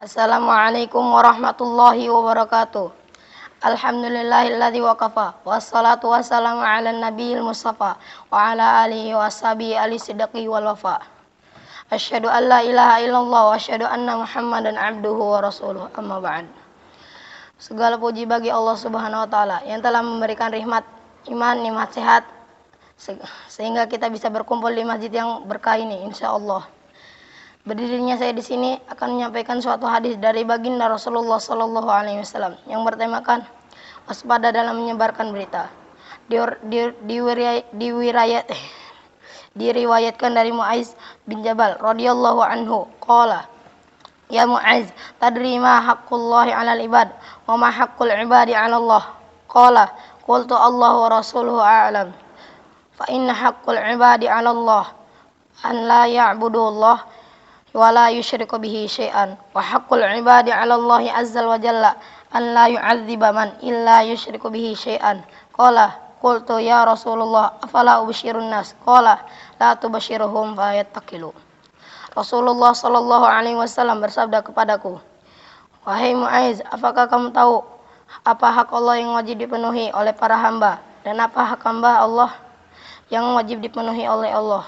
Assalamualaikum warahmatullahi wabarakatuh. Alhamdulillahilladzi waqafa. Wassalatu wassalamu ala nabiyil mustafa wa ala alihi wa ashabihi ali sidqi wal wafa. Asyhadu an la ilaha illallah wa asyhadu anna Muhammadan abduhu wa rasuluh. Amma ba'd. Segala puji bagi Allah Subhanahu wa taala yang telah memberikan nikmat iman, nikmat sehat sehingga kita bisa berkumpul di masjid yang berkah ini insyaallah. Berdirinya saya di sini akan menyampaikan suatu hadis dari baginda Rasulullah Sallallahu Alaihi Wasallam yang bertemakan waspada dalam menyebarkan berita. Diriwayatkan dari Mu'adz bin Jabal radhiyallahu anhu qala ya Mu'adz tadri ma haqqullahi 'alal ibad wa ma haqqul ibadi 'ala Allah qala qultu Allah wa rasuluhu a'lam fa inna haqqul ibadi 'ala Allah an la ya'budu Allah wala yusyriku bihi syai'an wa haqqul ibadi 'ala Allahi azza wa jalla an la yu'adziba man illa yusyriku bihi syai'an qala qultu ya Rasulullah afala ubsyirun nas qala la tubsyiruhum fa yattaqilu. Rasulullah sallallahu alaihi wasallam bersabda kepadaku, wahai Mu'adz, apakah kamu tahu apa hak Allah yang wajib dipenuhi oleh para hamba dan apa hak hamba Allah yang wajib dipenuhi oleh Allah?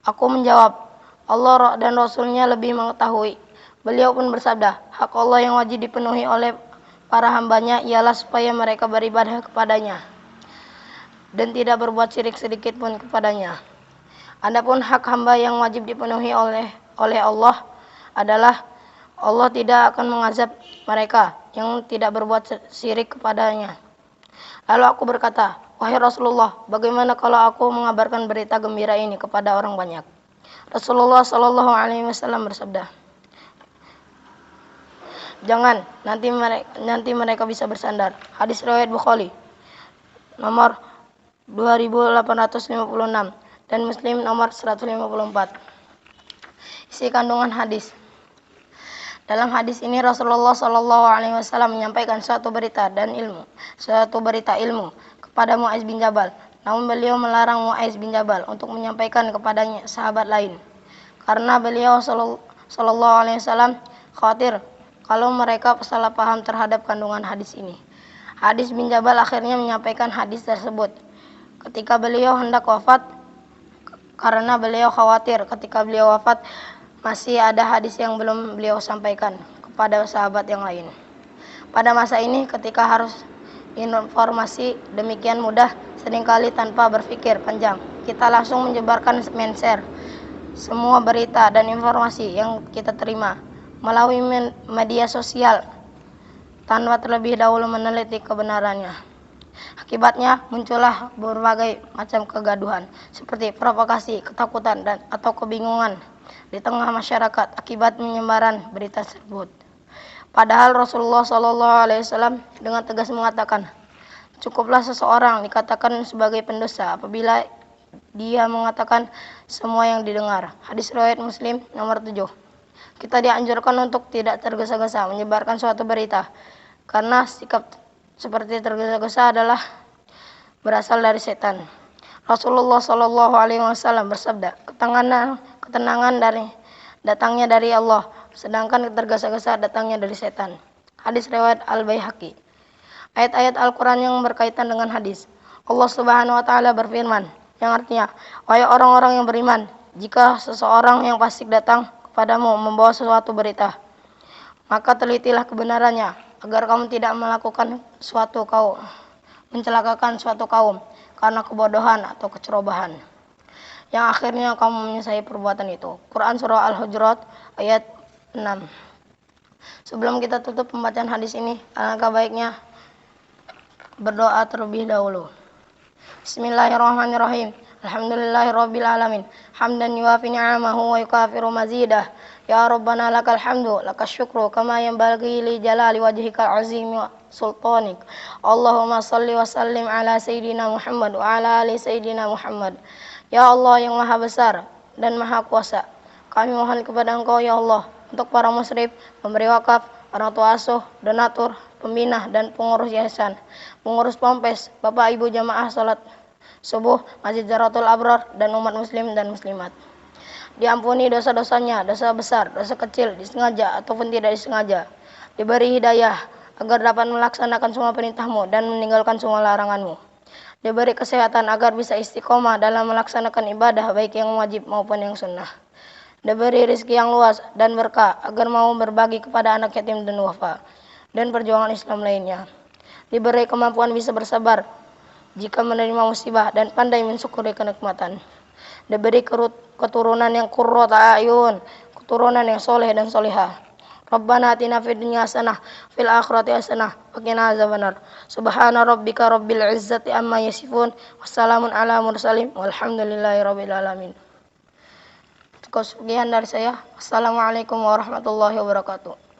Aku menjawab, Allah dan Rasulnya lebih mengetahui. Beliau pun bersabda, hak Allah yang wajib dipenuhi oleh para hambanya ialah supaya mereka beribadah kepadanya dan tidak berbuat syirik sedikit pun kepadanya. Adapun hak hamba yang wajib dipenuhi oleh Allah adalah Allah tidak akan mengazab mereka yang tidak berbuat syirik kepadanya. Lalu aku berkata, wahai Rasulullah, bagaimana kalau aku mengabarkan berita gembira ini kepada orang banyak? Rasulullah Shallallahu Alaihi Wasallam bersabda, jangan, nanti mereka bisa bersandar. Hadis riwayat Bukhari nomor 2856 dan Muslim nomor 154. Isi kandungan hadis. Dalam hadis ini Rasulullah Shallallahu Alaihi Wasallam menyampaikan suatu berita ilmu kepada Mu'adz bin Jabal. Namun beliau melarang Mu'adz bin Jabal untuk menyampaikan kepadanya sahabat lain, karena beliau Sallallahu Alaihi Wasallam khawatir kalau mereka salah paham terhadap kandungan hadis ini. Mu'adz bin Jabal akhirnya menyampaikan hadis tersebut ketika beliau hendak wafat, karena beliau khawatir ketika beliau wafat masih ada hadis yang belum beliau sampaikan kepada sahabat yang lain. Pada masa ini ketika harus informasi demikian mudah, seringkali tanpa berpikir panjang kita langsung menyebarkan men-share semua berita dan informasi yang kita terima melalui media sosial tanpa terlebih dahulu meneliti kebenarannya. Akibatnya muncullah berbagai macam kegaduhan seperti provokasi, ketakutan atau kebingungan di tengah masyarakat akibat penyebaran berita tersebut. Padahal Rasulullah SAW dengan tegas mengatakan, cukuplah seseorang dikatakan sebagai pendosa apabila dia mengatakan semua yang didengar. Hadis riwayat Muslim nomor 7. Kita dianjurkan untuk tidak tergesa-gesa menyebarkan suatu berita, karena sikap seperti tergesa-gesa adalah berasal dari setan. Rasulullah SAW bersabda, ketenangan datangnya dari Allah, sedangkan tergesa-gesa datangnya dari setan. Hadis riwayat Al-Baihaqi. Ayat-ayat Al-Quran yang berkaitan dengan hadis. Allah Subhanahu wa taala berfirman, yang artinya, wahai orang-orang yang beriman, jika seseorang yang fasik datang kepadamu membawa sesuatu berita, maka telitilah kebenarannya agar kamu tidak mencelakakan suatu kaum karena kebodohan atau kecerobohan, yang akhirnya kamu menyesali perbuatan itu. Quran Surah Al-Hujurat ayat 6. Sebelum kita tutup pembacaan hadis ini, alangkah baiknya berdoa terlebih dahulu. Bismillahirrahmanirrahim. Alhamdulillahirabbil alamin. Hamdan yuwafi ni'amahu wa yukafiru mazidah. Ya Rabbana lakal hamdu, lakas syukru kama yanbaghi li jalali wajhikal azimi wa sultanik. Allahumma salli wa sallim ala sayyidina Muhammad wa ala ali sayyidina Muhammad. Ya Allah yang maha besar dan maha kuasa, kami mohon kepada Engkau ya Allah untuk para musyrif, pemberi wakaf, orang tua asuh, donatur, pembina dan pengurus yayasan, pengurus pompes, Bapak Ibu jamaah salat subuh Masjid Zaratul Abrar dan umat muslim dan muslimat. diampuni dosa-dosanya, dosa besar, dosa kecil, disengaja ataupun tidak disengaja. Diberi hidayah agar dapat melaksanakan semua perintahmu dan meninggalkan semua laranganmu. Diberi kesehatan agar bisa istiqomah dalam melaksanakan ibadah baik yang wajib maupun yang sunnah. Diberi rezeki yang luas dan berkah agar mau berbagi kepada anak yatim dan duafa dan perjuangan Islam lainnya. Diberi kemampuan bisa bersabar jika menerima musibah dan pandai mensyukuri kenikmatan. Diberi keturunan yang qurrata a'yun, keturunan yang soleh dan solehah. Rabbana atina fid dunya hasanah fil akhirati hasanah wa qina azabannar. Subhana rabbika rabbil izzati amma yasifun. Wassalamun ala mursalin walhamdulillahi rabbil alamin. Sekian dari saya. Assalamualaikum warahmatullahi wabarakatuh.